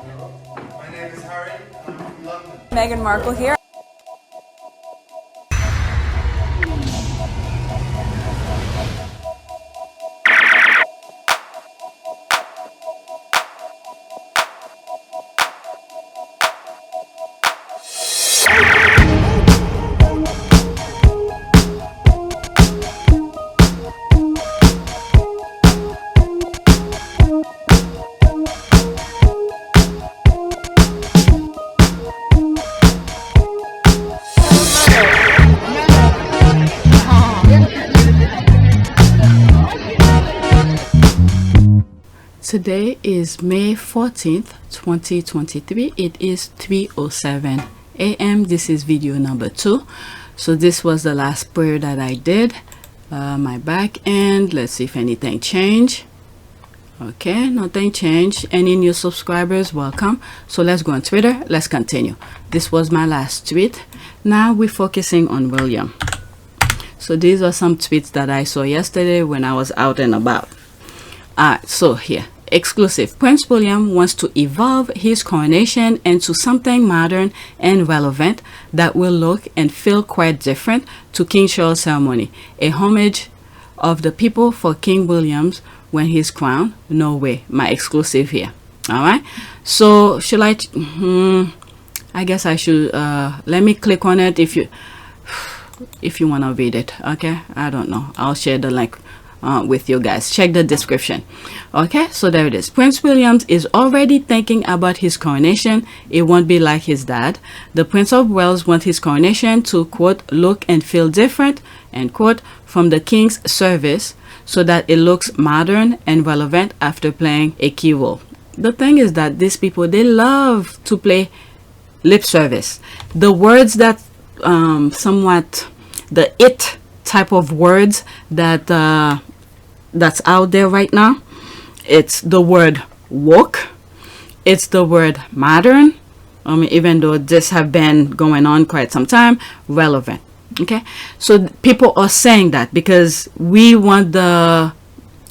My name is Harry, and I'm from London. Meghan Markle here. Today is May 14th, 2023. It is 3:07 a.m. This is video number 2. So this was the last prayer that I did. My back end. Let's see if anything changed. Okay, nothing changed. Any new subscribers, welcome. So let's go on Twitter. Let's continue. This was my last tweet. Now we're focusing on William. So these are some tweets that I saw yesterday when I was out and about. Alright, so here. Exclusive. Prince William wants to evolve his coronation into something modern and relevant that will look and feel quite different to King Charles' ceremony. A homage of the people for King William's when he's crowned. No way. My exclusive here. Alright. So should I guess I should let me click on it if you want to read it. Okay. I don't know. I'll share the link with you guys. Check the description. Okay, so there it is. Prince William is already thinking about his coronation. It won't be like his dad. The Prince of Wales wants his coronation to, quote, look and feel different, end quote, from the king's service so that it looks modern and relevant after playing a key role. The thing is that these people, they love to play lip service. The words that somewhat the it type of words that that's out there right now, it's the word woke, it's the word modern, even though this have been going on quite some time, relevant. Okay, so people are saying that because we want the,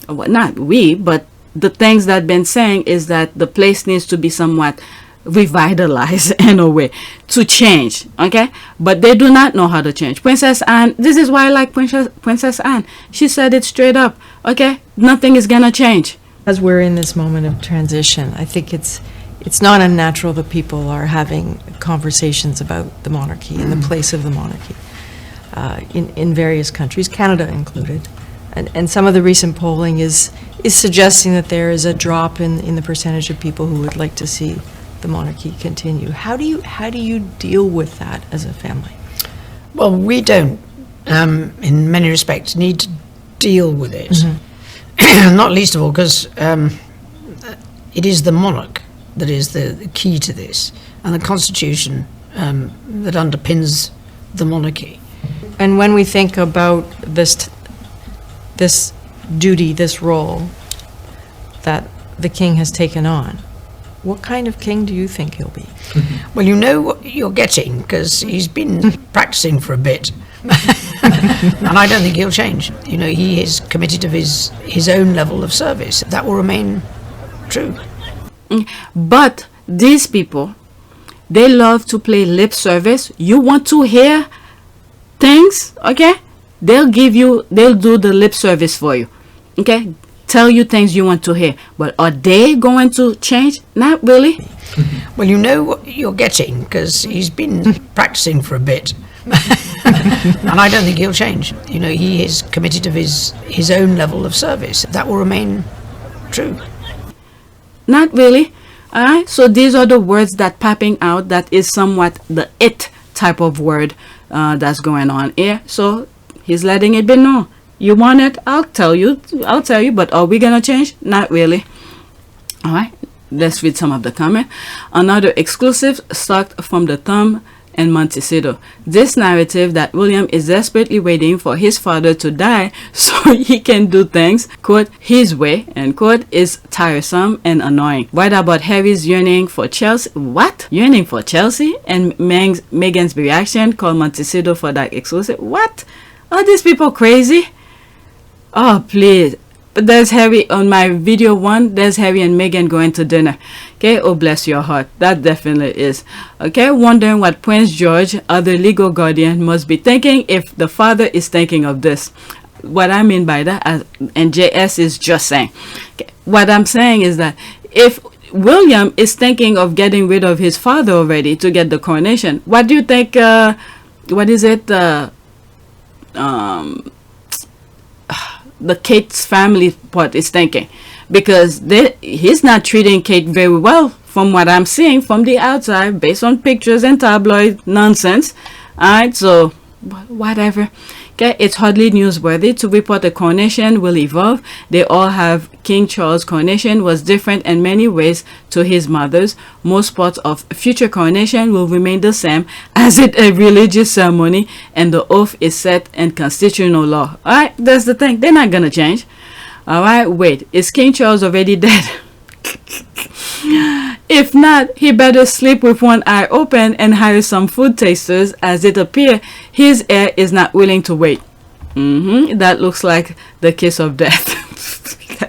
well, not we, but the things that been saying is that the place needs to be somewhat revitalized in a way to change. Okay, but they do not know how to change. Princess Anne, this is why I like Princess Anne. She said it straight up. Okay, nothing is gonna change. As we're in this moment of transition, I think it's not unnatural that people are having conversations about the monarchy and the place of the monarchy in various countries, Canada included. And some of the recent polling is suggesting that there is a drop in the percentage of people who would like to see the monarchy continue. How do you deal with that as a family? Well, we don't, in many respects, need to deal with it. Mm-hmm. Not least of all because it is the monarch that is the key to this, and the constitution that underpins the monarchy. And when we think about this duty, this role that the king has taken on, what kind of king do you think he'll be? Well, you know what you're getting because he's been practicing for a bit. And I don't think he'll change. You know, he is committed to his own level of service. That will remain true. But these people, they love to play lip service. You want to hear things, okay? They'll do the lip service for you, okay? Tell you things you want to hear. But are they going to change? Not really. Well, you know what you're getting because he's been practicing for a bit. And I don't think he'll change. You know, he is committed to his own level of service. That will remain true. Not really. All right. So these are the words that popping out. That is somewhat the it type of word that's going on here. So he's letting it be known. You want it? I'll tell you. But are we gonna change? Not really. All right. Let's read some of the comment. Another exclusive sucked from the thumb and Montecito. This narrative that William is desperately waiting for his father to die so he can do things, quote, his way, end quote, is tiresome and annoying. What about Harry's yearning for Chelsea? What? Yearning for Chelsea? And Meghan's reaction called Montecito for that exclusive. What? Are these people crazy? Oh, please. but there's Harry on my video 1. There's Harry and Meghan going to dinner. Okay, oh bless your heart, that definitely is. Okay, wondering what Prince George, other legal guardian, must be thinking if the father is thinking of this. What I mean by that, and JS is just saying, okay, what I'm saying is that if William is thinking of getting rid of his father already to get the coronation, what do you think? What is it? The Kate's family part is thinking, because he's not treating Kate very well from what I'm seeing from the outside based on pictures and tabloid nonsense. Alright, so whatever. Okay, it's hardly newsworthy to report the coronation will evolve. They all have King Charles' coronation was different in many ways to his mother's. Most parts of future coronation will remain the same, as it a religious ceremony and the oath is set in constitutional law. Alright, that's the thing. They're not gonna change. Alright, wait, is King Charles already dead? If not, he better sleep with one eye open and hire some food tasters, as it appears his heir is not willing to wait. That looks like the kiss of death.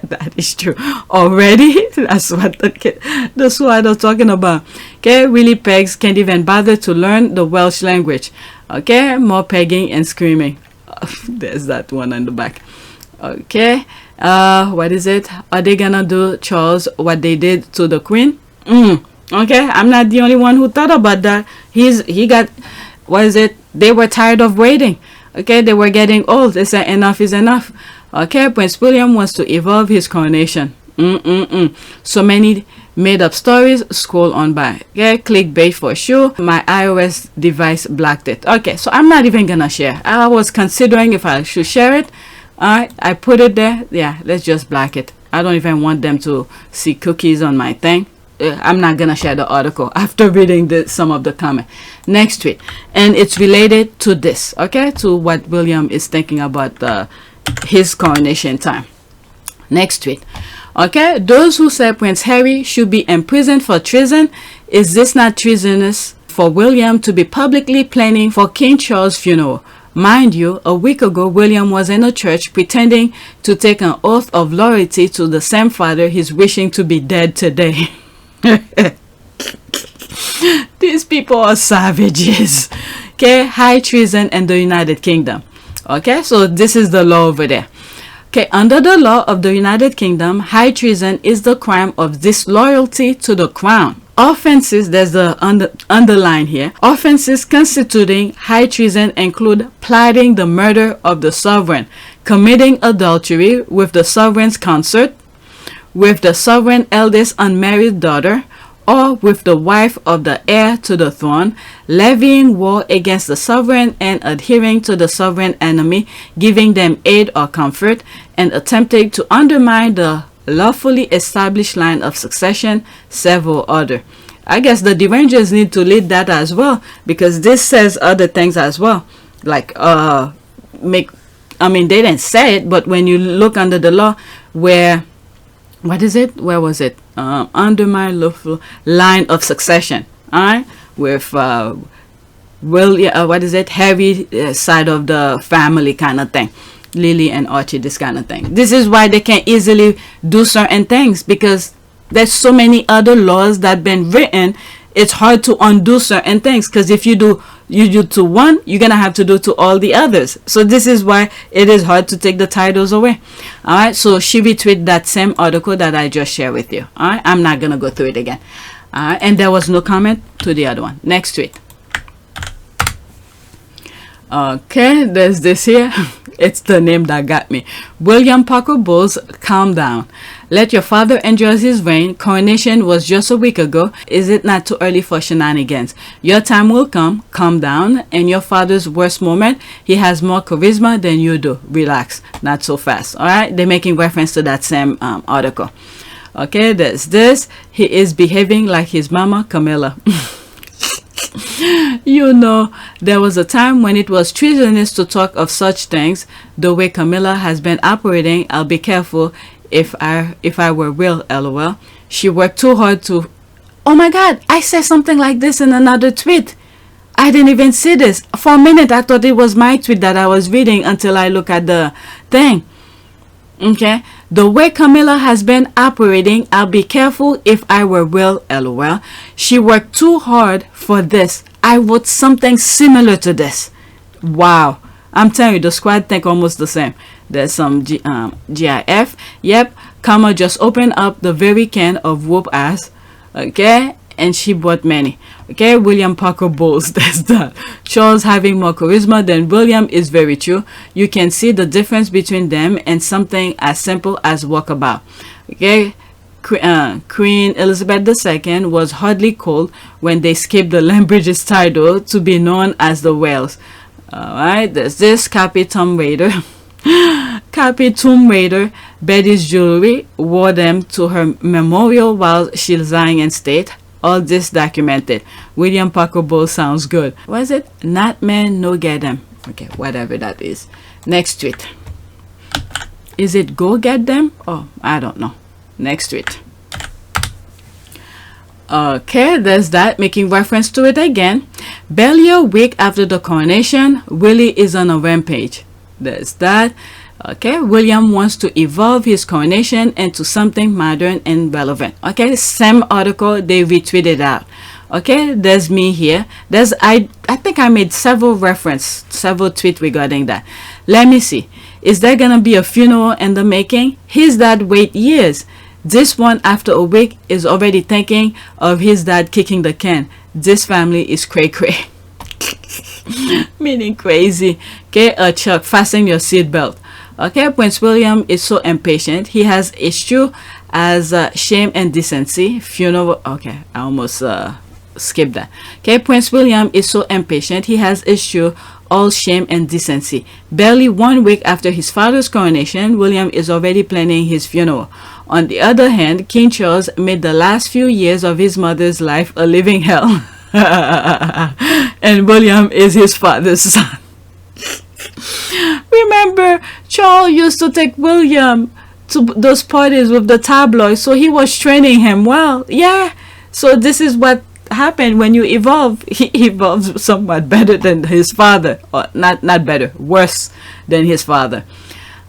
That is true. Already? That's what the sword are talking about. Okay, Willie Pegs can't even bother to learn the Welsh language. Okay, more pegging and screaming. There's that one on the back. Okay, what is it? Are they gonna do Charles what they did to the Queen? Okay, I'm not the only one who thought about that. He got, what is it? They were tired of waiting. Okay, they were getting old. They said enough is enough. Okay, Prince William wants to evolve his coronation. So many made up stories. Scroll on by. Okay, clickbait for sure. My iOS device blocked it. Okay, so I'm not even gonna share. I was considering if I should share it. Alright, I put it there. Yeah, let's just block it. I don't even want them to see cookies on my thing. I'm not gonna share the article after reading some of the comment. Next tweet, and it's related to this, okay, to what William is thinking about his coronation time. Next tweet, okay, those who say Prince Harry should be imprisoned for treason, is this not treasonous for William to be publicly planning for King Charles' funeral? Mind you, a week ago, William was in a church pretending to take an oath of loyalty to the same father he's wishing to be dead today. These people are savages. Okay, high treason in the United Kingdom. Okay, so this is the law over there. Okay, under the law of the United Kingdom, high treason is the crime of disloyalty to the crown. Offenses, there's the underline here. Offenses constituting high treason include plotting the murder of the sovereign, committing adultery with the sovereign's consort, with the sovereign eldest unmarried daughter, or with the wife of the heir to the throne, levying war against the sovereign and adhering to the sovereign enemy, giving them aid or comfort, and attempting to undermine the lawfully established line of succession, several other. I guess the derangers need to lead that as well, because this says other things as well, like they didn't say it, but when you look under the law where, what is it? Where was it? Undermine lawful line of succession. Alright? With what is it? Heavy side of the family kind of thing. Lily and Archie, this kind of thing. This is why they can't easily do certain things, because there's so many other laws that been written. It's hard to undo certain things, because if you do to one, you're gonna have to do to all the others. So this is why it is hard to take the titles away. All right, so she retweeted that same article that I just shared with you. All right, I'm not gonna go through it again. All right, and there was no comment to the other one. Next tweet. Okay, there's this here. It's the name that got me. William Parker Bowles, calm down. Let your father enjoy his reign. Coronation was just a week ago. Is it not too early for shenanigans? Your time will come. Calm down. In your father's worst moment, he has more charisma than you do. Relax. Not so fast. All right? They're making reference to that same article. Okay, there's this. He is behaving like his mama, Camilla. You know, there was a time when it was treasonous to talk of such things. The way Camilla has been operating, I'll be careful if I were real, lol. She worked too hard to... Oh my god, I said something like this in another tweet. I didn't even see this. For a minute, I thought it was my tweet that I was reading until I look at the thing. Okay, The way Camilla has been operating, I'll be careful if I were Will, lol. She worked too hard for this. I wrote something similar to this. Wow. I'm telling you, the squad think almost the same. There's some GIF. Yep, Kama just opened up the very can of whoop ass. Okay, and she bought many. Okay, William Parker Bowles. That's that. Charles having more charisma than William is very true. You can see the difference between them and something as simple as walkabout. Okay, Queen Elizabeth II was hardly cold when they skipped the Lambridge's title to be known as the Wales. Alright, there's this. Copy Tomb Raider. Copy Tomb Raider. Betty's jewelry wore them to her memorial while she's lying in state. All this documented. William Parker Bowles sounds good. Was it? Not man, no get them. Okay, whatever that is. Next tweet. Is it go get them? Oh, I don't know. Next tweet. Okay, there's that, making reference to it again. Barely a week after the coronation, Willie is on a rampage. There's that. Okay, William wants to evolve his coronation into something modern and relevant. Okay, same article, they retweeted out. Okay, there's me here. There's I think I made several tweets regarding that. Let me see. Is there gonna be a funeral in the making? His dad wait years. This one, after a week, is already thinking of his dad kicking the can. This family is cray-cray. Meaning crazy. Okay, Chuck, fasten your seatbelt. Okay, Prince William is so impatient. He has issue as shame and decency. Funeral. Okay, I almost skipped that. Okay, Prince William is so impatient. He has issue all shame and decency. Barely 1 week after his father's coronation, William is already planning his funeral. On the other hand, King Charles made the last few years of his mother's life a living hell. And William is his father's son. Remember, Charles used to take William to those parties with the tabloids, so he was training him well. Yeah, so this is what happened when you evolve. He evolves somewhat better than his father, or not better, worse than his father.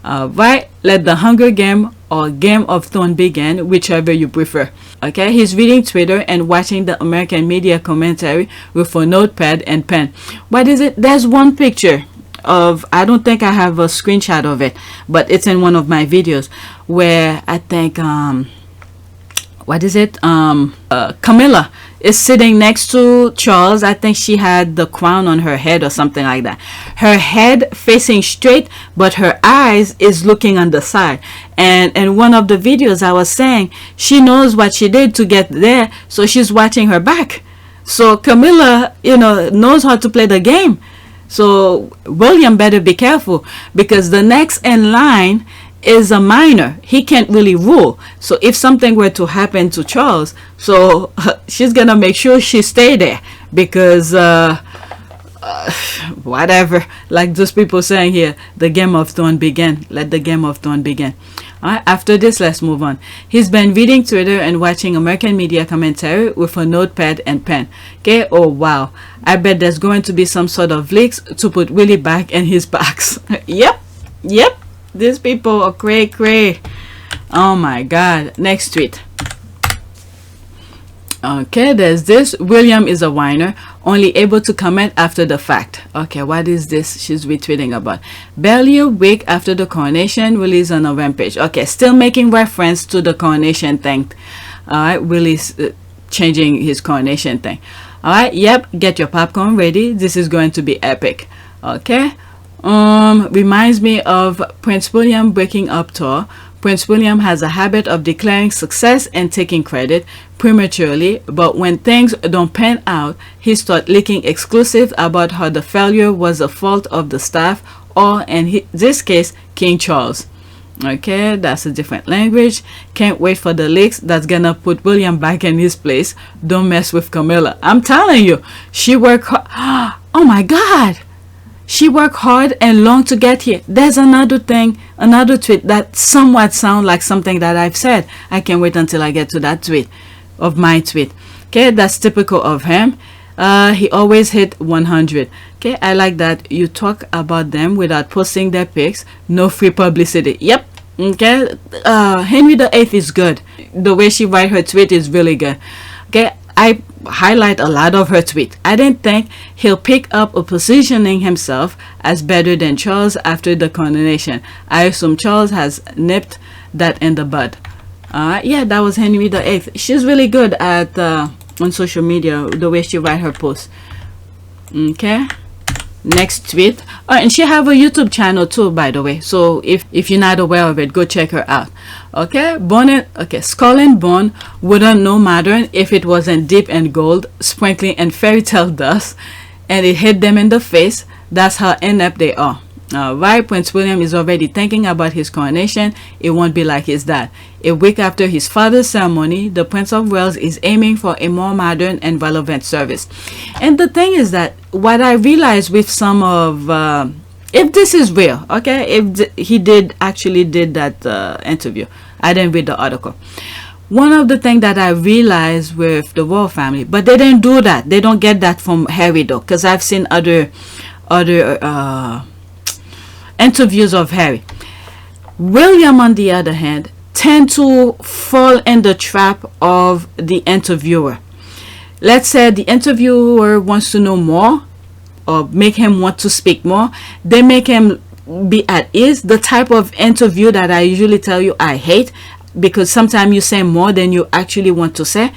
Right, let the Hunger Game or Game of Thrones begin, whichever you prefer. Okay, he's reading Twitter and watching the American media commentary with a notepad and pen. What is it? There's one picture of, I don't think I have a screenshot of it, but it's in one of my videos where I think what is it, Camilla is sitting next to Charles. I think she had the crown on her head or something like that. Her head facing straight, but her eyes is looking on the side. And in one of the videos I was saying, she knows what she did to get there, so she's watching her back. So Camilla, you know, knows how to play the game. So William better be careful, because the next in line is a minor. He can't really rule. So if something were to happen to Charles, so she's gonna make sure she stay there, because whatever, like those people saying here, the Game of Thrones begin. Let the Game of Thrones begin. Alright, after this, let's move on. He's been reading Twitter and watching American media commentary with a notepad and pen. Okay, oh wow, I bet there's going to be some sort of leaks to put Willie back in his box. Yep, these people are cray. Oh my god. Next tweet. Okay, there's this. William is a whiner, only able to comment after the fact. Okay, what is this she's retweeting about? Barely a week after the coronation, Willie's on a rampage. Okay, still making reference to the coronation thing. Alright, Willie's changing his coronation thing. Alright, yep, get your popcorn ready. This is going to be epic. Okay, reminds me of Prince William breaking up tour. Prince William has a habit of declaring success and taking credit prematurely, but when things don't pan out, he starts leaking exclusive about how the failure was the fault of the staff, or in this case, King Charles. Okay, that's a different language. Can't wait for the leaks that's gonna put William back in his place. Don't mess with Camilla. I'm telling you, she worked hard. Oh my god, she worked hard and long to get here. There's another thing, another tweet that somewhat sounds like something that I've said. I can't wait until I get to that tweet of my tweet. Okay, that's typical of him. He always hit 100. Okay, I like that. You talk about them without posting their pics. No free publicity. Yep, Okay, Henry VIII is good. The way she write her tweet is really good. Okay, I highlight a lot of her tweet. I didn't think he'll pick up a positioning himself as better than Charles after the coronation. I assume Charles has nipped that in the bud. Yeah, that was Henry VIII. She's really good at on social media, the way she write her posts. Okay, next tweet. Oh, and she have a YouTube channel too, by the way, so if you're not aware of it, go check her out. Okay, Skull and Bone wouldn't know modern if it wasn't deep and gold, sprinkling and fairy tale dust, and it hit them in the face. That's how inept they are. Right, Prince William is already thinking about his coronation. It won't be like his dad. A week after his father's ceremony, the Prince of Wales is aiming for a more modern and relevant service. And the thing is that what I realized with some of, if this is real, okay, if he actually did that interview, I didn't read the article. One of the things that I realized with the royal family, but they didn't do that. They don't get that from Harry though, because I've seen other interviews of Harry. William, on the other hand, tend to fall in the trap of the interviewer. Let's say the interviewer wants to know more or make him want to speak more. They make him be at ease. The type of interview that I usually tell you I hate, because sometimes you say more than you actually want to say.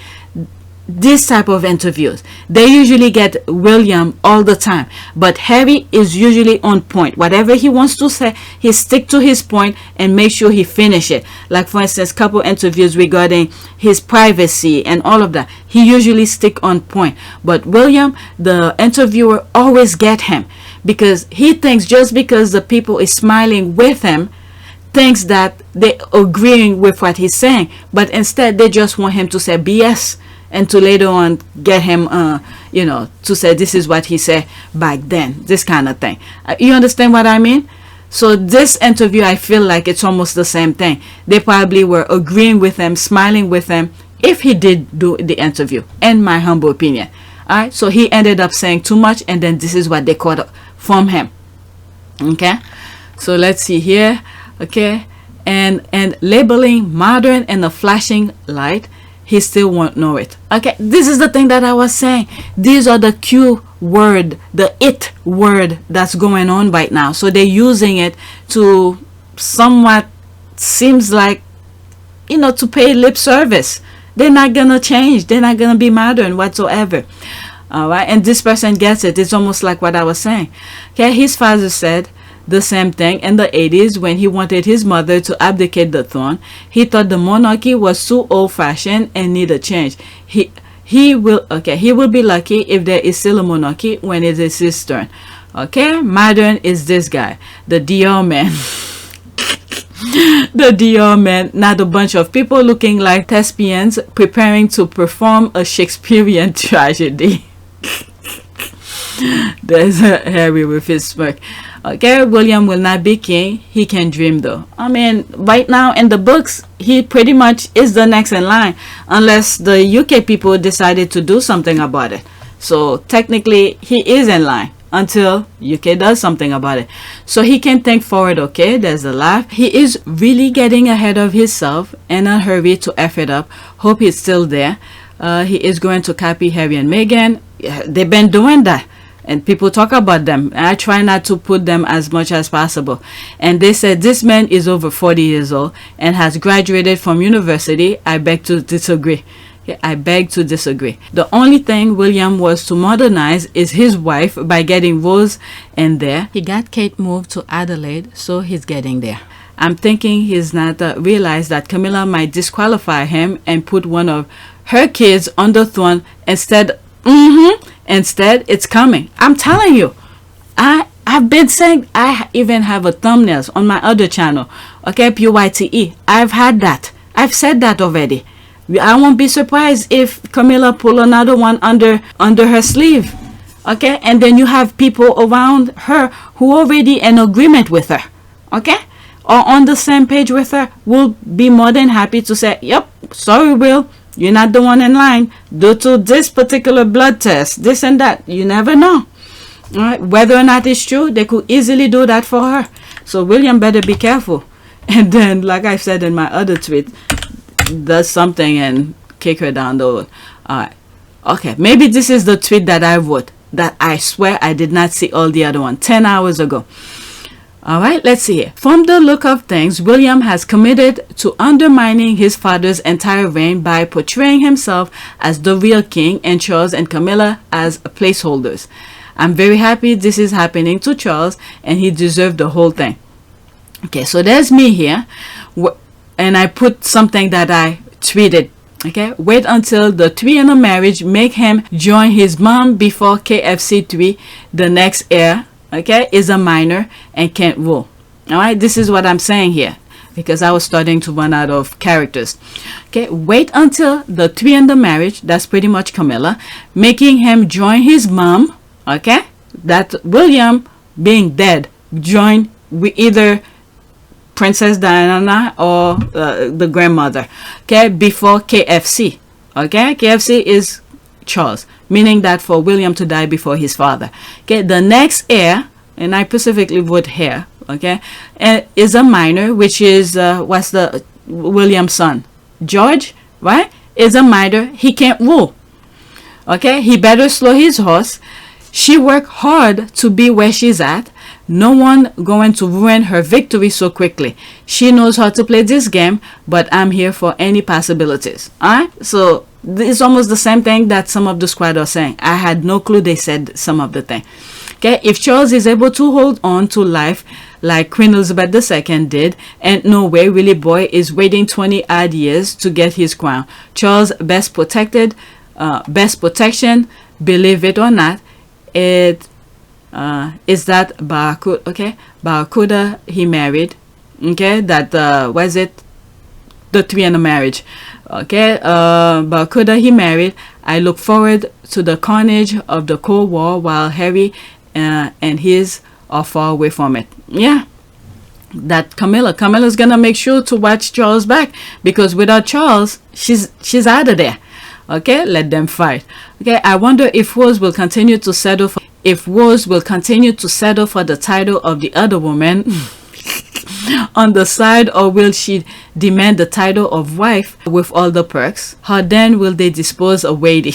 This type of interviews, they usually get William all the time, but Harry is usually on point. Whatever he wants to say, he stick to his point and make sure he finish it. Like for instance, couple interviews regarding his privacy and all of that, he usually stick on point. But William, the interviewer, always get him, because he thinks just because the people is smiling with him, thinks that they agreeing with what he's saying, but instead they just want him to say BS, and to later on get him to say this is what he said back then, this kind of thing. You understand what I mean? So this interview, I feel like it's almost the same thing. They probably were agreeing with him, smiling with him, if he did do the interview, in my humble opinion. All right, so he ended up saying too much, and then this is what they caught from him. Okay, so let's see here. Okay, and labeling modern and a flashing light, he still won't know it. Okay, this is the thing that I was saying. These are the Q word, the it word that's going on right now. So they're using it to somewhat seems like, to pay lip service. They're not gonna change. They're not gonna be modern whatsoever. All right, and this person gets it. It's almost like what I was saying. Okay, his father said the same thing in the 80s when he wanted his mother to abdicate the throne. He thought the monarchy was too old-fashioned and needed change. He will be lucky if there is still a monarchy when it is his turn. Okay, modern is this guy, the Dior man. The Dior man, not a bunch of people looking like thespians preparing to perform a Shakespearean tragedy. There's Harry with his smirk. Okay, William will not be king. He can dream though. I mean, right now in the books, he pretty much is the next in line, unless the UK people decided to do something about it. So technically, he is in line until UK does something about it. So he can think forward. Okay, there's a laugh. He is really getting ahead of himself in a hurry to F it up. Hope he's still there. He is going to copy Harry and Meghan. They've been doing that. And people talk about them. I try not to put them as much as possible. And they said this man is over 40 years old and has graduated from university. I beg to disagree. I beg to disagree. The only thing William was to modernize is his wife by getting Rose in there. He got Kate moved to Adelaide, so he's getting there. I'm thinking he's not realized that Camilla might disqualify him and put one of her kids on the throne instead. Instead, it's coming. I'm telling you. I've been saying, I even have a thumbnails on my other channel. Okay, PYTE. I've had that. I've said that already. I won't be surprised if Camilla pull another one under her sleeve. Okay, and then you have people around her who already in agreement with her. Okay, or on the same page with her, will be more than happy to say, yep, sorry, Will. You're not the one in line due to this particular blood test, this and that. You never know. All right? Whether or not it's true, they could easily do that for her. So William better be careful. and then, like I said in my other tweet, does something and kick her down the road. All right. Okay, maybe this is the tweet that I wrote, that I swear I did not see all the other one 10 hours ago. All right, let's see here. From the look of things, William has committed to undermining his father's entire reign by portraying himself as the real king and Charles and Camilla as placeholders. I'm very happy this is happening to Charles, and he deserved the whole thing. Okay, so there's me here, and I put something that I tweeted. Okay, wait until the 3 in a marriage, make him join his mom before KFC3, the next heir, okay, is a minor and can't rule. All right, this is what I'm saying here, because I was starting to run out of characters. Okay, wait until the 3 in the marriage, that's pretty much Camilla, making him join his mom, okay, that William being dead, join with either Princess Diana or the grandmother, okay, before KFC. Okay, KFC is Charles, meaning that for William to die before his father. Okay, the next heir, and I specifically wrote heir, okay, is a minor, which is what's the William's son, George, right? Is a minor. He can't rule. Okay, he better slow his horse. She worked hard to be where she's at. No one going to ruin her victory so quickly. She knows how to play this game, but I'm here for any possibilities. Alright? So it's almost the same thing that some of the squad are saying. I had no clue they said some of the thing. Okay, if Charles is able to hold on to life like Queen Elizabeth II did, and no way Willie Boy is waiting 20 odd years to get his crown. Charles best protected, best protection, believe it or not, it is that Barracuda, okay, Barracuda he married, okay, that was it, the 3 in a marriage, okay, Barracuda he married. I look forward to the carnage of the Cold War while Harry and his are far away from it. Yeah, that Camilla's gonna make sure to watch Charles back, because without Charles she's out of there. Okay, let them fight. Okay, I wonder if Rose will continue to settle for the title of the other woman on the side, or will she demand the title of wife with all the perks? How then will they dispose of Wadey?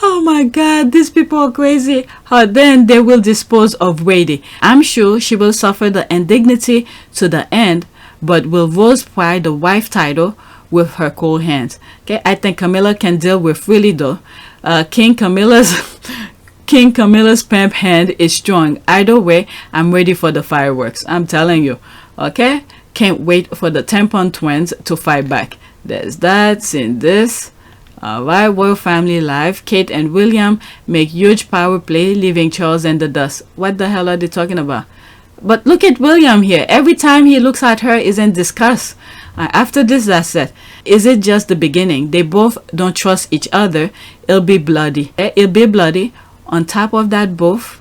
Oh my god, these people are crazy. How then they will dispose of Wadey? I'm sure she will suffer the indignity to the end, but will Rose pry the wife title with her cold hands? Okay, I think Camilla can deal with really though. King Camilla's pimp hand is strong. Either way, I'm ready for the fireworks. I'm telling you. Okay, can't wait for the tampon twins to fight back. There's that, seen this. Alright, royal family life. Kate and William make huge power play, leaving Charles in the dust. What the hell are they talking about? But look at William here. Every time he looks at her is in disgust. After this, that's it. Is it just the beginning? They both don't trust each other. It'll be bloody. It'll be bloody. On top of that, both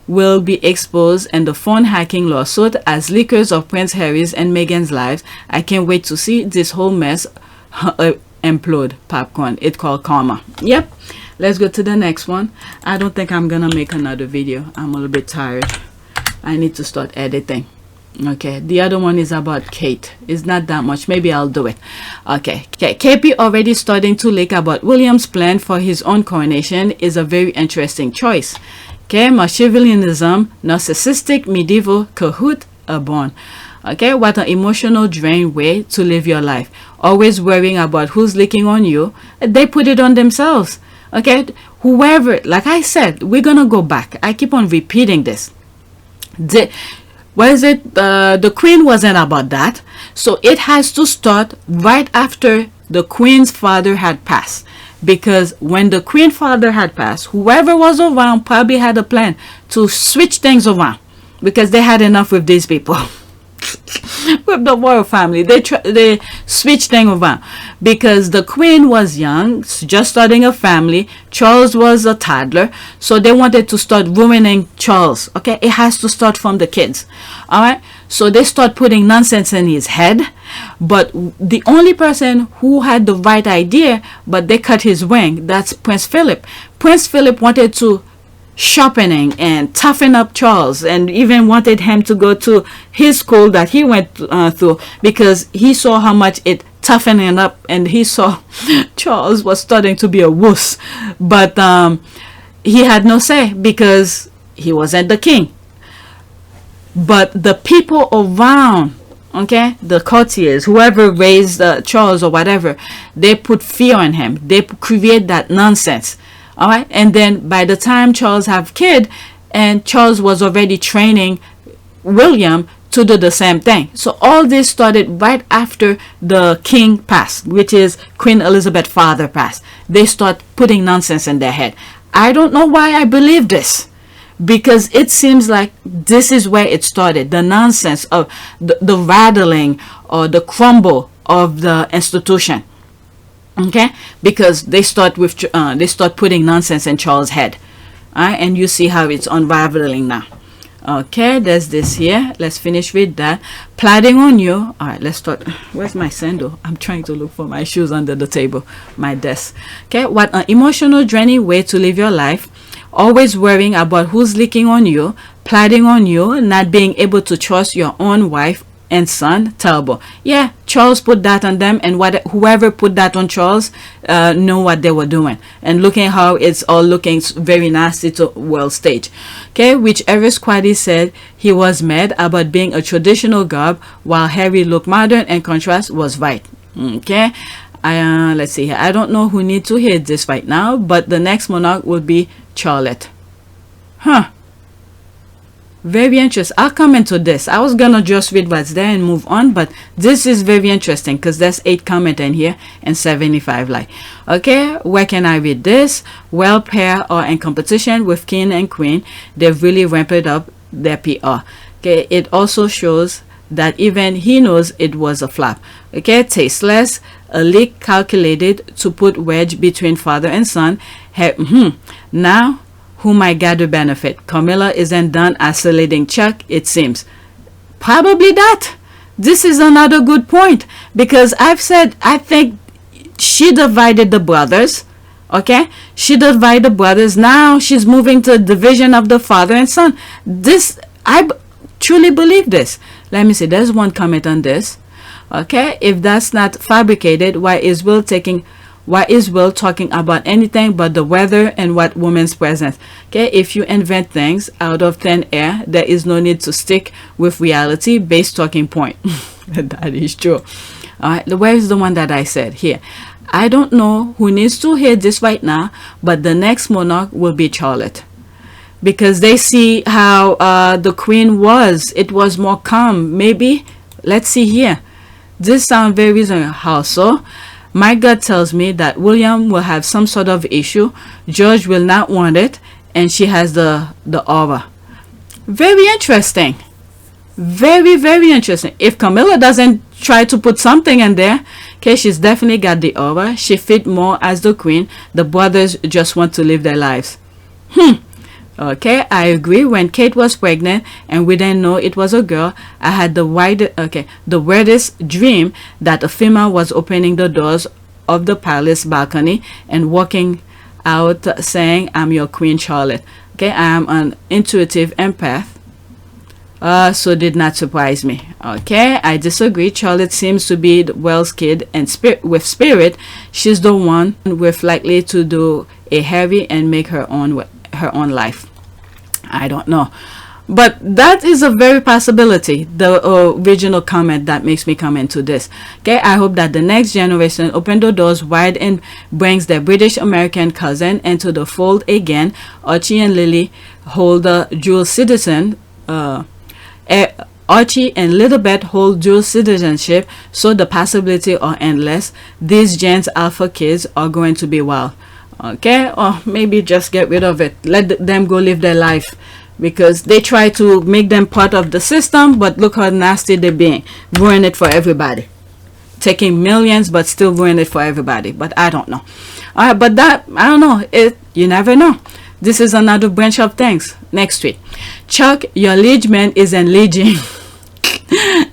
will be exposed in the phone hacking lawsuit as leakers of Prince Harry's and Meghan's lives. I can't wait to see this whole mess implode. Popcorn. It's called karma. Yep. Let's go to the next one. I don't think I'm gonna make another video. I'm a little bit tired. I need to start editing. Okay, the other one is about Kate. It's not that much. Maybe I'll do it. Okay, KP already starting to leak about William's plan for his own coronation is a very interesting choice. Okay, Machiavellianism, narcissistic, medieval, cahoot, are born. Okay, what an emotional drain way to live your life. Always worrying about who's leaking on you. They put it on themselves. Okay, whoever, like I said, we're gonna go back. I keep on repeating this. The Queen wasn't about that, so it has to start right after the Queen's father had passed, because when the Queen father had passed, whoever was around probably had a plan to switch things around, because they had enough with these people. With the royal family, they switched things around, because the Queen was young, just starting a family. Charles was a toddler, so they wanted to start ruining Charles. Okay, it has to start from the kids. All right, so they start putting nonsense in his head, but the only person who had the right idea, but they cut his wing, that's Prince Philip. Prince Philip wanted to sharpening and toughen up Charles, and even wanted him to go to his school that he went through, because he saw how much it toughened him up, and he saw Charles was starting to be a wuss. But he had no say because he wasn't the king. But the people around, okay, the courtiers, whoever raised Charles or whatever, they put fear in him. They create that nonsense. All right, and then by the time Charles have kid, and Charles was already training William to do the same thing. So all this started right after the king passed, which is Queen Elizabeth's father passed. They start putting nonsense in their head. I don't know why I believe this, because it seems like this is where it started. The nonsense of the rattling or the crumble of the institution. Okay, because they start putting nonsense in Charles' head. All right, and you see how it's unraveling now. Okay, there's this here. Let's finish with that. Plotting on you. All right, let's start. Where's my sandal? I'm trying to look for my shoes under the table, my desk. Okay, what an emotional, draining way to live your life. Always worrying about who's leaking on you, plotting on you, not being able to trust your own wife and son. Terrible. Yeah, Charles put that on them, and whoever put that on Charles know what they were doing, and looking how it's all looking very nasty to world stage. Okay, whichever squaddy said he was mad about being a traditional garb while Harry looked modern and contrast was right. Okay, let's see here. I don't know who need to hear this right now, but the next monarch will be Charlotte. Huh. Very interesting. I'll come into this. I was gonna just read what's there and move on, but this is very interesting because there's 8 comment in here and 75 like. Okay, where can I read this? Well, pair are in competition with king and queen. They've really ramped up their PR. Okay, it also shows that even he knows it was a flop. Okay, tasteless, a leak calculated to put wedge between father and son. Now who might gather benefit? Camilla isn't done isolating Chuck, it seems. Probably that. This is another good point, because I've said I think she divided the brothers. Okay, she divided the brothers. Now she's moving to division of the father and son. This, I truly believe this. Let me see. There's one comment on this. Okay, if that's not fabricated, why is Will talking about anything but the weather and what woman's presence? Okay, if you invent things out of thin air, there is no need to stick with reality-based talking point. That is true. All right, where is the one that I said here? I don't know who needs to hear this right now, but the next monarch will be Charlotte, because they see how the queen was. It was more calm. Maybe let's see here. This sounds very reasonable. How so? My gut tells me that William will have some sort of issue. George will not want it, and she has the aura. Very interesting. Very, very interesting. If Camilla doesn't try to put something in there, okay, she's definitely got the aura. She fit more as the queen. The brothers just want to live their lives. Okay, I agree. When Kate was pregnant and we didn't know it was a girl, I had the weirdest dream that a female was opening the doors of the palace balcony and walking out saying, "I'm your Queen Charlotte." Okay, I am an intuitive empath. So did not surprise me. Okay, I disagree. Charlotte seems to be Wells' kid, and with spirit, she's the one with likely to do a Harry and make her own life. I don't know, but that is a very possibility. The original comment that makes me come into this. Okay, I hope that the next generation open the doors wide and brings their British American cousin into the fold again. Archie and Lily hold the dual citizen. Archie and Littlebeth hold dual citizenship, so the possibilities are endless. These Gen's alpha kids are going to be wild. Okay, or maybe just get rid of it. Let them go live their life, because they try to make them part of the system, but look how nasty they're being. Ruin it for everybody. Taking millions, but still ruin it for everybody. But I don't know. All right, but that, I don't know. You never know. This is another branch of things. Next week, Chuck, your liege man isn't lieging.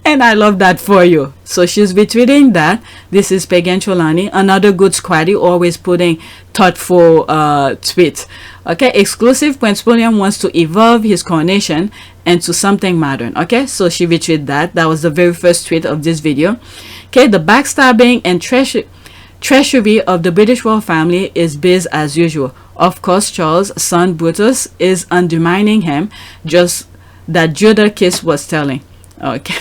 And I love that for you. So she's retweeting that. This is Pagan Cholani, another good squaddy, always putting thoughtful tweets. Okay, exclusive. Prince William wants to evolve his coronation into something modern. Okay, so she retweeted that. That was the very first tweet of this video. Okay, the backstabbing and treachery of the British royal family is biz as usual. Of course, Charles' son Brutus is undermining him, just that Judah Kiss was telling. Okay.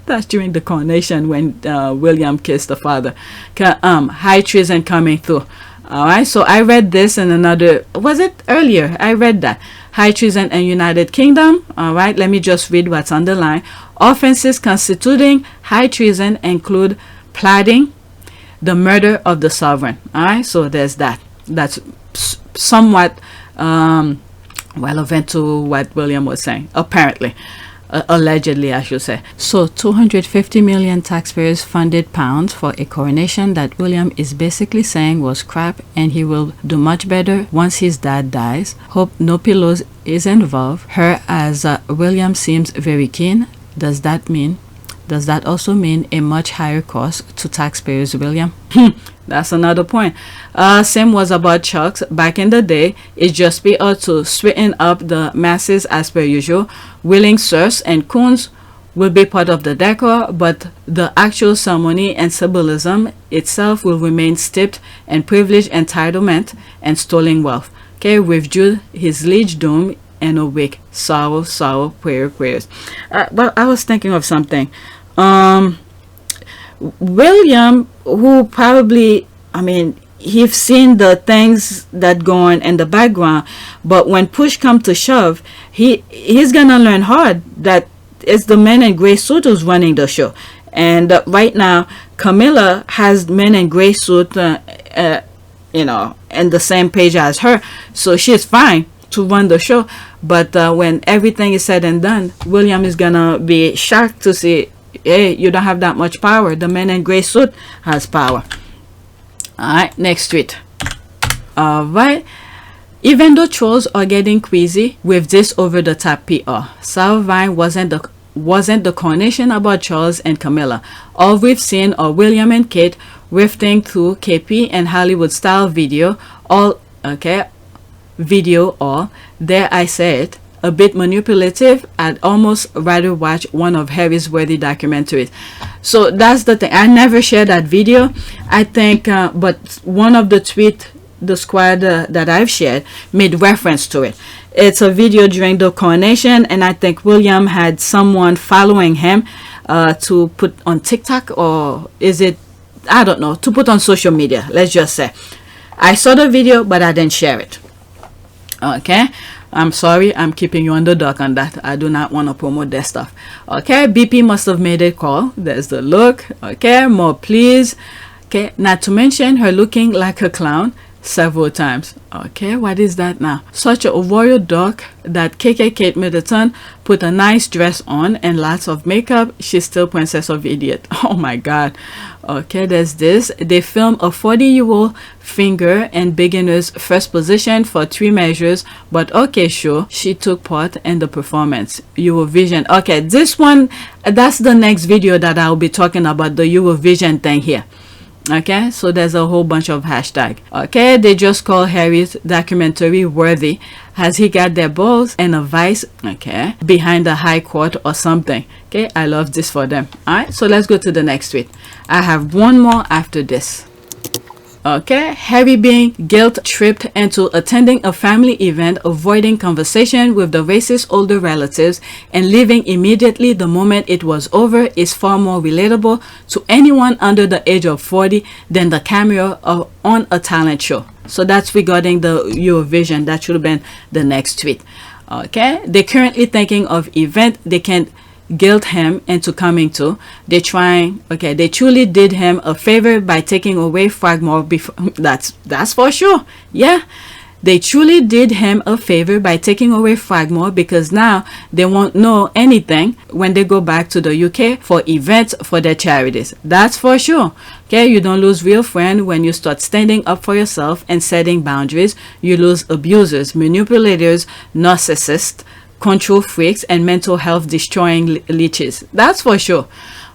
That's during the coronation when William kissed the father. High treason coming through. Alright, so I read this in another, was it earlier? I read that. High treason and United Kingdom. Alright, let me just read what's underlined. Offenses constituting high treason include plotting the murder of the sovereign. Alright, so there's that. That's somewhat relevant to what William was saying, apparently. Allegedly, I should say. So 250 million taxpayers funded pounds for a coronation that William is basically saying was crap, and he will do much better once his dad dies. Hope no pillows is involved. Her as William seems very keen. Does that also mean a much higher cost to taxpayers, William? That's another point. Same was about Chucks. Back in the day, it just be out to sweeten up the masses as per usual. Willing serfs and coons will be part of the decor, but the actual ceremony and symbolism itself will remain steeped in privileged entitlement and stolen wealth. Okay, withdrew his liege doom and awake. Sorrow, sorrow, prayers. Well, I was thinking of something. William, who probably, I mean, he's seen the things that go on in the background, but when push come to shove, he's gonna learn hard that it's the men in gray suit who's running the show. And right now, Camilla has men in gray suit, you know, in the same page as her, so she's fine to run the show. But when everything is said and done, William is gonna be shocked to see, hey, you don't have that much power. The man in gray suit has power. Alright, next tweet. Alright. Even though trolls are getting queasy with this over-the-top PR, Salvine wasn't the coronation about Charles and Camilla. All we've seen are William and Kate rifting through KP and Hollywood-style video. All there I say it, a bit manipulative. I'd almost rather watch one of Harry's worthy documentaries. So that's the thing. I never shared that video, I think, but one of the tweet the squad that I've shared made reference to it. It's a video during the coronation, and I think William had someone following him to put on TikTok, or is it, I don't know, to put on social media, let's just say. I saw the video, but I didn't share it. Okay, I'm sorry, I'm keeping you on the dark on that. I do not want to promote that stuff. Okay, BP must have made a call. There's the look. Okay, more please. Okay, not to mention her looking like a clown several times. Okay, what is that now? Such a royal duck that KK Kate Middleton put a nice dress on and lots of makeup. She's still Princess of Idiot. Oh my god. Okay, there's this. They filmed a 40-year-old finger in beginner's first position for 3 measures, but okay, sure, she took part in the performance. Eurovision. Okay, this one, that's the next video that I'll be talking about, the Eurovision thing here. Okay, so there's a whole bunch of hashtag. Okay, they just call Harry's documentary worthy. Has he got their balls and a vice, okay, behind the high court or something? Okay, I love this for them. All right, so let's go to the next tweet. I have one more after this. Okay, Harry being guilt-tripped into attending a family event, avoiding conversation with the racist older relatives, and leaving immediately the moment it was over is far more relatable to anyone under the age of 40 than the cameo on a talent show. So that's regarding the Eurovision. That should have been the next tweet. Okay, they're currently thinking of event they can't guilt him into coming to. They're trying, okay, they truly did him a favor by taking away Frogmore before. That's for sure. Yeah, they truly did him a favor by taking away Frogmore, because now they won't know anything when they go back to the UK for events for their charities. That's for sure. Okay, you don't lose real friends when you start standing up for yourself and setting boundaries. You lose abusers, manipulators, narcissists, control freaks, and mental health destroying leeches. That's for sure.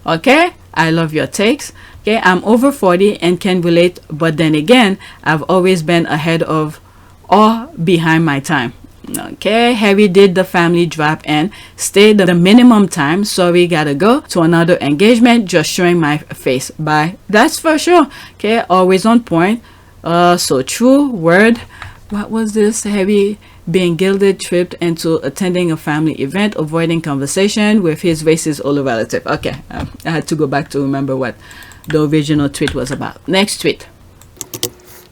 Okay, I love your takes. Okay, I'm over 40 and can relate, but then again, I've always been ahead of or behind my time. Okay, Harry did the family drop and stayed the minimum time. Sorry, gotta go to another engagement. Just showing my face. Bye. That's for sure. Okay, always on point. So true. Word. What was this? Harry being guilted, tripped into attending a family event, avoiding conversation with his racist older relative. Okay, I had to go back to remember what the original tweet was about. Next tweet.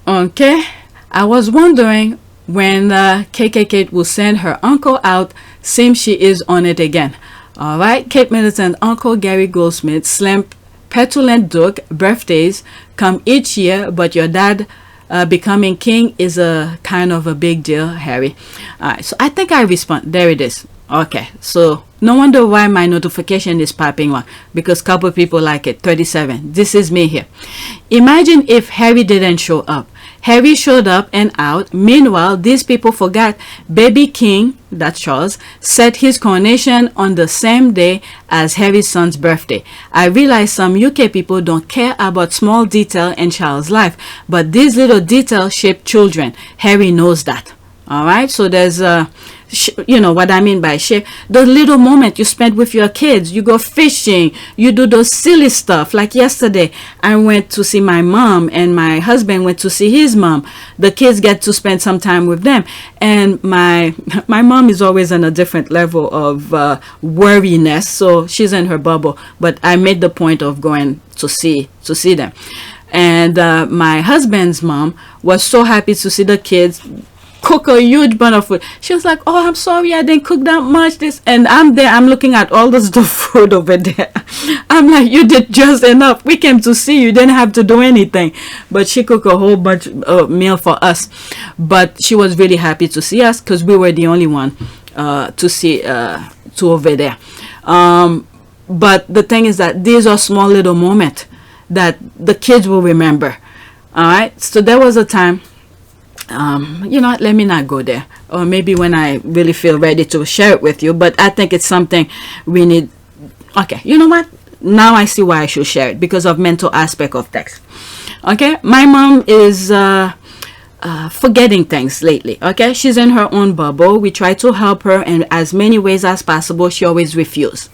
Okay, I was wondering when KK will send her uncle out. Seems she is on it again. All right, Kate Middleton, Uncle Gary Goldsmith, slim, petulant duke, birthdays come each year, but your dad becoming king is a kind of a big deal, Harry. All right, so I think I respond. There it is. Okay, so no wonder why my notification is popping on, because couple people like it. 37. This is me here. Imagine if Harry didn't show up. Harry showed up and out. Meanwhile, these people forgot baby king, that's Charles, set his coronation on the same day as Harry's son's birthday. I realize some UK people don't care about small detail in Charles' life, but these little details shape children. Harry knows that. All right, so there's you know what I mean by shape. The little moment you spend with your kids, you go fishing, you do those silly stuff. Like yesterday, I went to see my mom and my husband went to see his mom. The kids get to spend some time with them, and my mom is always on a different level of worriness, so she's in her bubble. But I made the point of going to see them, and my husband's mom was so happy to see the kids cook a huge bunch of food. She was like, oh, I'm sorry I didn't cook that much. This, and I'm there, I'm looking at all this the food over there. I'm like, you did just enough. We came to see you, didn't have to do anything. But she cooked a whole bunch of meal for us. But she was really happy to see us because we were the only one to see to over there. But the thing is that these are small little moments that the kids will remember. All right, so there was a time, you know what, let me not go there, or maybe when I really feel ready to share it with you, but I think it's something we need. Okay, you know what, now I see why I should share it, because of mental aspect of text. Okay, my mom is forgetting things lately. Okay, she's in her own bubble. We try to help her in as many ways as possible. She always refuses.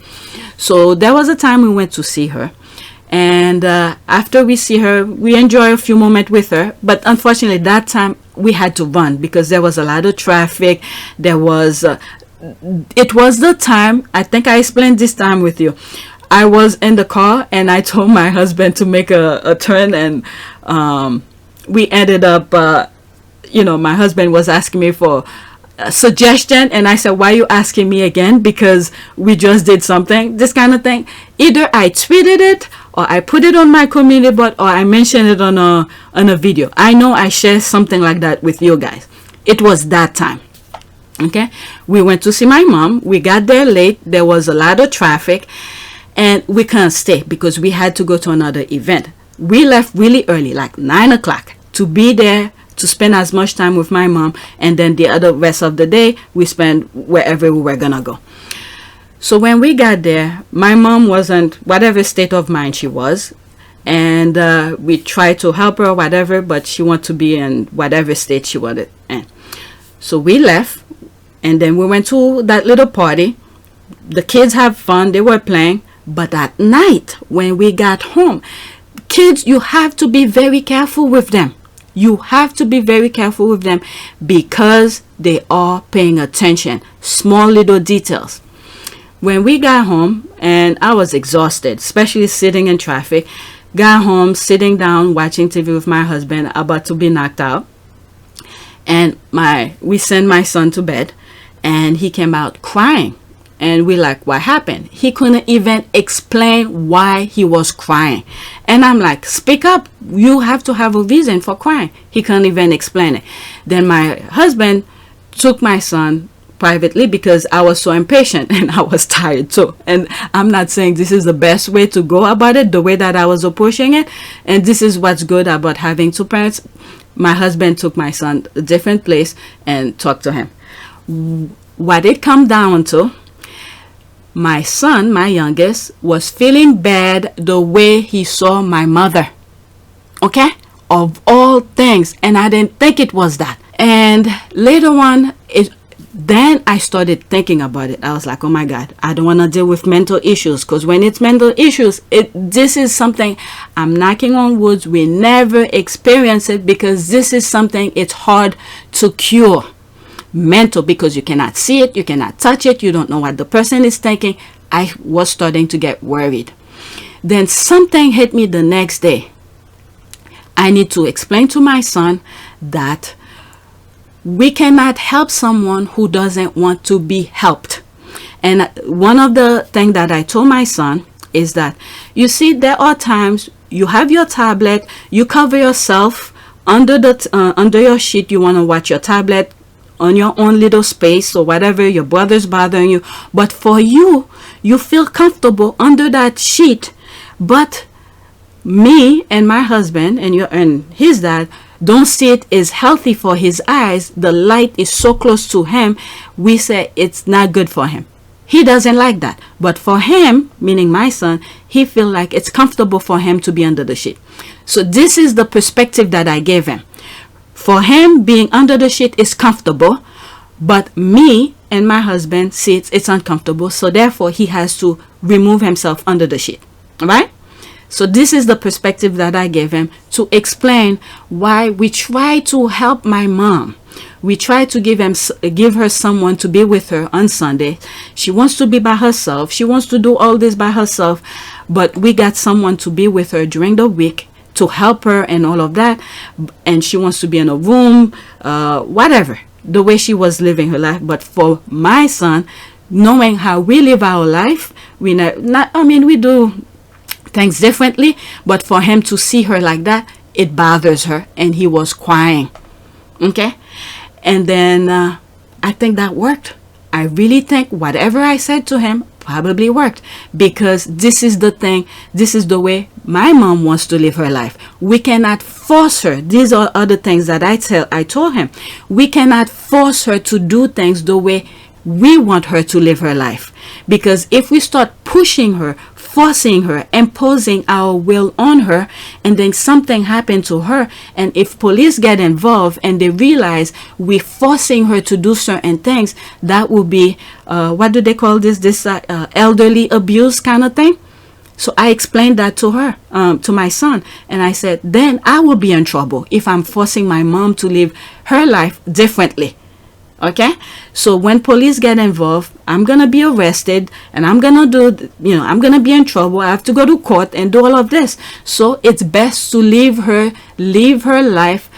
So there was a time we went to see her, and after we see her, we enjoy a few moments with her, but unfortunately that time we had to run because there was a lot of traffic. There was it was the time, I think I explained this time with you, I was in the car and I told my husband to make a turn, and we ended up you know, my husband was asking me for a suggestion, and I said, why are you asking me again, because we just did something, this kind of thing. Either I tweeted it, or I put it on my community board, or I mentioned it on a video. I know I shared something like that with you guys. It was that time. Okay, we went to see my mom. We got there late. There was a lot of traffic, and we couldn't stay because we had to go to another event. We left really early, like 9 o'clock, to be there to spend as much time with my mom, and then the other rest of the day we spent wherever we were gonna go. So when we got there, my mom wasn't whatever state of mind she was, and we tried to help her, whatever, but she wanted to be in whatever state she wanted in. So we left, and then we went to that little party. The kids have fun, they were playing, but at night when we got home, kids, you have to be very careful with them. You have to be very careful with them because they are paying attention. Small little details. When we got home, and I was exhausted, especially sitting in traffic, got home, sitting down, watching TV with my husband, about to be knocked out. And we sent my son to bed, and he came out crying. And we like, what happened? He couldn't even explain why he was crying. And I'm like, speak up. You have to have a reason for crying. He couldn't even explain it. Then my husband took my son privately because I was so impatient and I was tired too. And I'm not saying this is the best way to go about it, the way that I was approaching it. And this is what's good about having two parents. My husband took my son to a different place and talked to him. What it come down to, my son, my youngest, was feeling bad the way he saw my mother. Okay? Of all things. And I didn't think it was that. And later on, then I started thinking about it. I was like, oh my God, I don't want to deal with mental issues, because when it's mental issues, this is something, I'm knocking on wood, we never experience it, because this is something it's hard to cure. Mental, because you cannot see it, you cannot touch it, you don't know what the person is thinking. I was starting to get worried. Then something hit me the next day. I need to explain to my son that we cannot help someone who doesn't want to be helped. And one of the things that I told my son is that, you see, there are times you have your tablet, you cover yourself under your sheet, you want to watch your tablet on your own little space or whatever, your brother's bothering you, but for you, you feel comfortable under that sheet. But me and my husband and his dad don't see it as healthy for his eyes. The light is so close to him, we say it's not good for him. He doesn't like that. But for him, meaning my son, he feel like it's comfortable for him to be under the sheet. So this is the perspective that I gave him. For him, being under the sheet is comfortable, but me and my husband see it's uncomfortable. So therefore, he has to remove himself under the sheet. All right? So this is the perspective that I gave him to explain why we try to help my mom. We try to give her someone to be with her on Sunday. She wants to be by herself. She wants to do all this by herself. But we got someone to be with her during the week to help her and all of that. And she wants to be in a room, whatever, the way she was living her life. But for my son, knowing how we live our life, we do things differently, but for him to see her like that, it bothers her, and he was crying. Okay? And then I think that worked. I really think whatever I said to him probably worked, because this is the thing, this is the way my mom wants to live her life. We cannot force her. These are other things that I told him. We cannot force her to do things the way we want her to live her life, because if we start pushing her, forcing her, imposing our will on her, and then something happened to her, and if police get involved and they realize we're forcing her to do certain things, that will be what do they call this elderly abuse kind of thing. So I explained that to her, to my son, and I said, then I will be in trouble if I'm forcing my mom to live her life differently. Okay, so when police get involved, I'm gonna be arrested, and I'm gonna I'm gonna be in trouble. I have to go to court and do all of this. So it's best to leave her life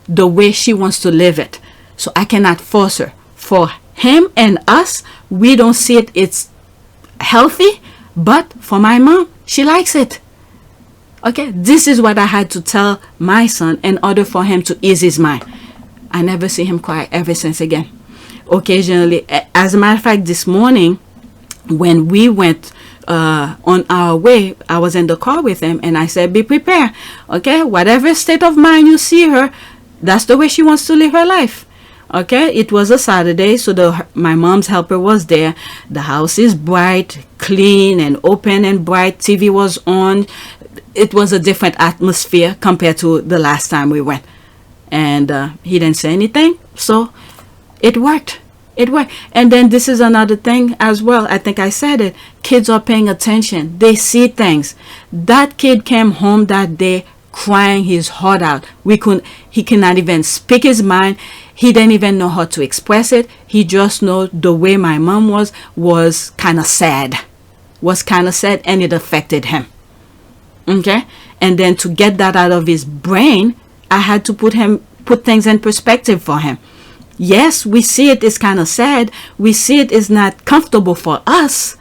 the way she wants to live it. So I cannot force her. For him and us, we don't see it's healthy, but for my mom, she likes it. Okay, this is what I had to tell my son in order for him to ease his mind. I never see him cry ever since again. Occasionally, as a matter of fact, this morning when we went on our way, I was in the car with him, and I said, be prepared. Okay, whatever state of mind you see her, that's the way she wants to live her life. Okay, it was a Saturday, so my mom's helper was there. The house is bright, clean and open and bright. TV was on. It was a different atmosphere compared to the last time we went. And he didn't say anything, so it worked. It worked. And then this is another thing as well. I think I said it. Kids are paying attention. They see things. That kid came home that day crying his heart out. He cannot even speak his mind. He didn't even know how to express it. He just know the way my mom was kind of sad. And it affected him. Okay? And then to get that out of his brain, I had to put things in perspective for him. Yes, we see it is kind of sad. We see it is not comfortable for us,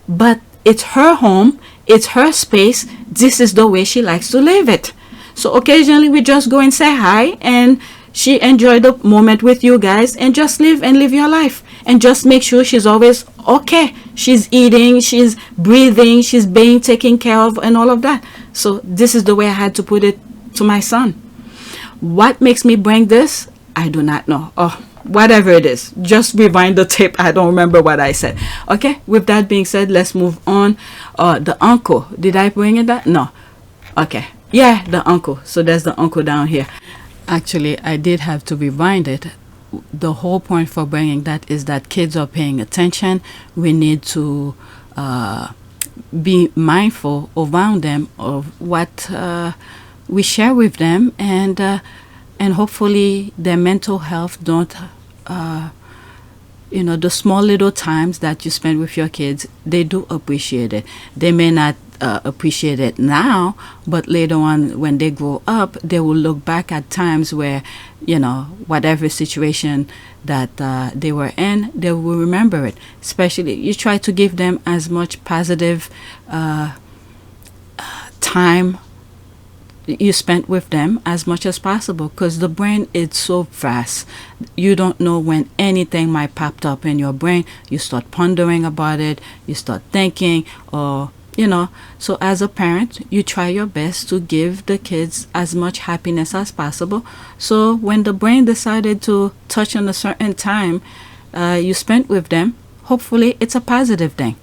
but it's her home. It's her space. This is the way she likes to live it. So occasionally we just go and say hi, and she enjoyed the moment with you guys, and just live your life, and just make sure she's always okay. She's eating, she's breathing, she's being taken care of, and all of that. So this is the way I had to put it to my son. What makes me bring this? I do not know. Oh, whatever it is, just rewind the tape. I don't remember what I said. Okay, with that being said, let's move on. The uncle, did I bring it that? No. Okay, yeah, the uncle. So there's the uncle down here. Actually, I did have to rewind it. The whole point for bringing that is that kids are paying attention. We need to be mindful around them of what we share with them, and hopefully their mental health don't the small little times that you spend with your kids, they do appreciate it. They may not appreciate it now, but later on when they grow up, they will look back at times where, whatever situation that they were in, they will remember it. Especially, you try to give them as much positive time you spent with them as much as possible, because the brain is so fast. You don't know when anything might pop up in your brain. You start pondering about it, you start thinking, or so as a parent, you try your best to give the kids as much happiness as possible. So when the brain decided to touch on a certain time you spent with them, hopefully it's a positive thing.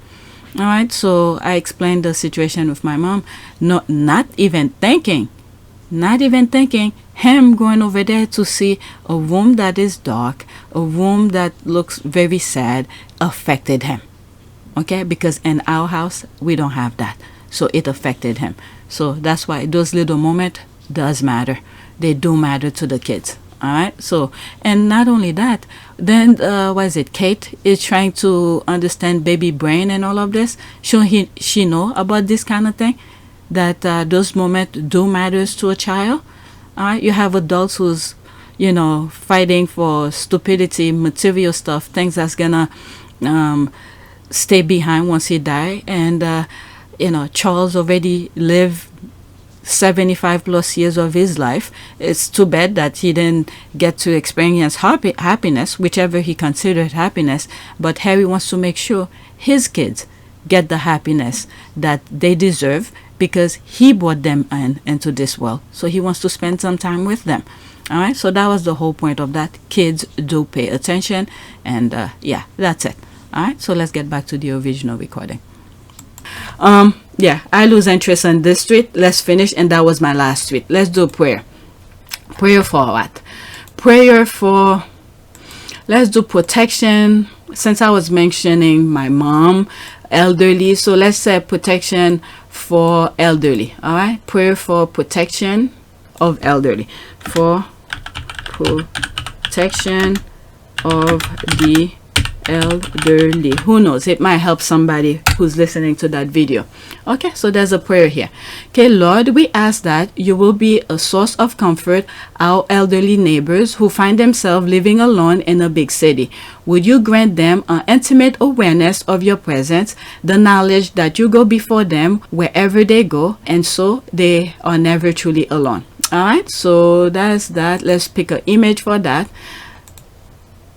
All right, so I explained the situation with my mom, not even thinking him going over there to see a room that is dark, a room that looks very sad, affected him. Okay, because in our house we don't have that, so it affected him. So that's why those little moments does matter. They do matter to the kids. All right, so, and not only that, then Kate is trying to understand baby brain and all of this. She know about this kind of thing, that those moments do matters to a child. All right, you have adults who's fighting for stupidity, material stuff, things that's gonna stay behind once he die. And Charles already lived 75 plus years of his life. It's too bad that he didn't get to experience happiness, whichever he considered happiness. But Harry wants to make sure his kids get the happiness that they deserve, because he brought them into this world. So he wants to spend some time with them. All right, so that was the whole point of that. Kids do pay attention, and yeah, that's it. All right, so let's get back to the original recording. Yeah, I lose interest in this tweet. Let's finish, and that was my last tweet. Let's do prayer. Prayer for what? Prayer for, let's do protection. Since I was mentioning my mom, elderly, so let's say protection for elderly. All right, prayer for protection of elderly, for protection of the elderly. Who knows, it might help somebody who's listening to that video. Okay, so there's a prayer here. Okay, Lord, we ask that you will be a source of comfort our elderly neighbors who find themselves living alone in a big city. Would you grant them an intimate awareness of your presence, the knowledge that you go before them wherever they go, and so they are never truly alone. All right, so that's that. Let's pick an image for that,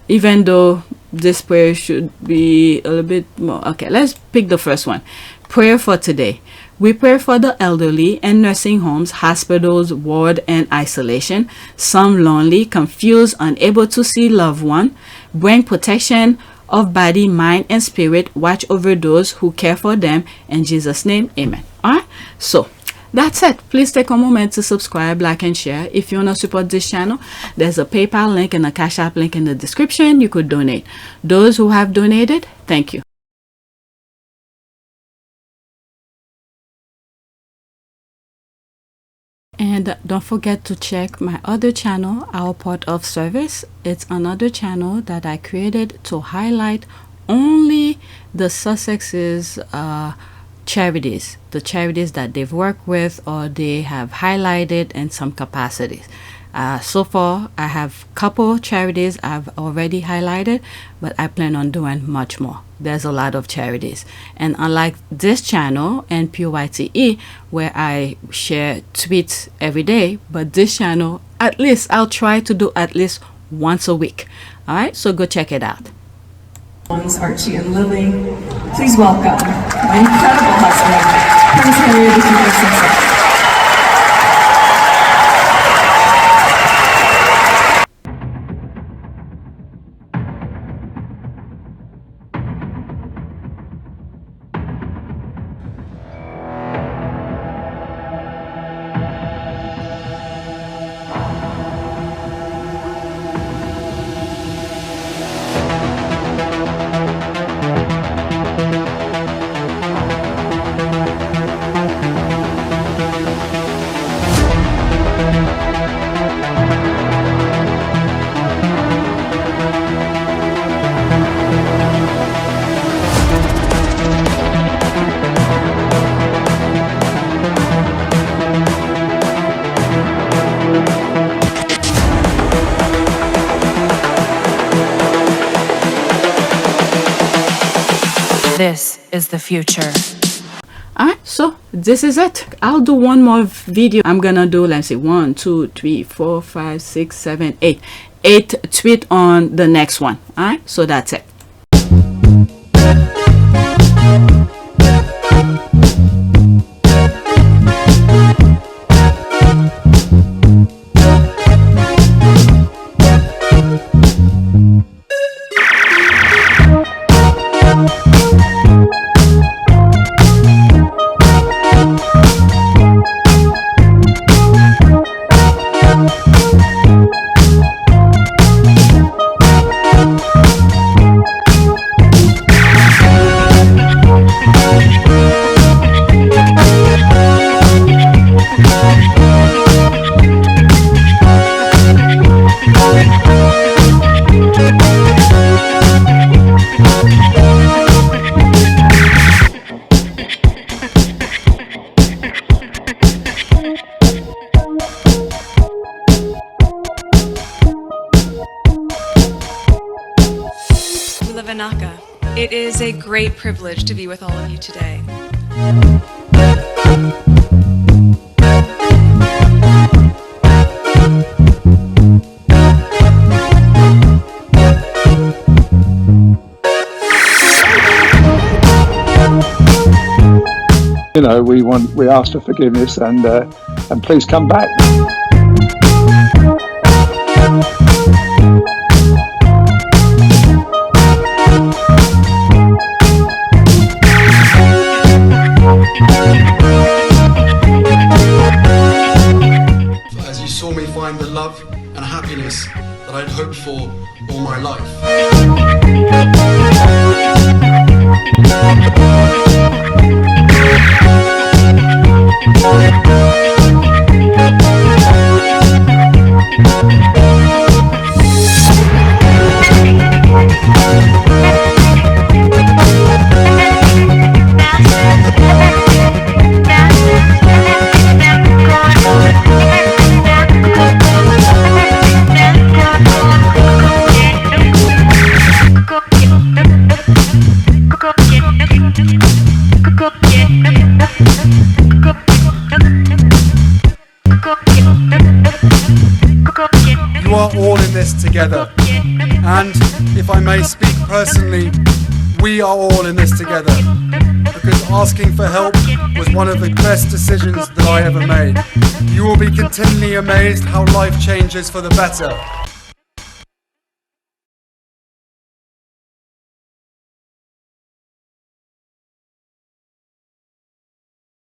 even though this prayer should be a little bit more. Okay, let's pick the first one. Prayer for today. We pray for the elderly in nursing homes, hospitals, ward, and isolation. Some lonely, confused, unable to see loved one. Bring protection of body, mind, and spirit. Watch over those who care for them. In Jesus' name, amen. All right, so that's it. Please take a moment to subscribe, like, and share. If you want to support this channel, there's a PayPal link and a Cash App link in the description. You could donate. Those who have donated, thank you. And don't forget to check my other channel, Our Part of Service. It's another channel that I created to highlight only the Sussex's charities, the charities that they've worked with or they have highlighted in some capacities. So far, I have a couple charities I've already highlighted, but I plan on doing much more. There's a lot of charities. And unlike this channel and PYTE, where I share tweets every day, but this channel, at least I'll try to do at least once a week. All right, so go check it out. Archie and Lily, please welcome my incredible husband, Prince Henry of the Kingdom of Sussex. This is the future. Alright, so this is it. I'll do one more video. I'm gonna do, let's see, 1, 2, 3, 4, 5, 6, 7, 8. 8 tweet on the next one. Alright, so that's it. It is a great privilege to be with all of you today. You know, we ask for forgiveness and please come back. As you saw me find the love and happiness that I'd hoped for all my life. You are all in this together, and if I may speak personally, we are all in this together, because asking for help was one of the best decisions that I ever made. You will be continually amazed how life changes for the better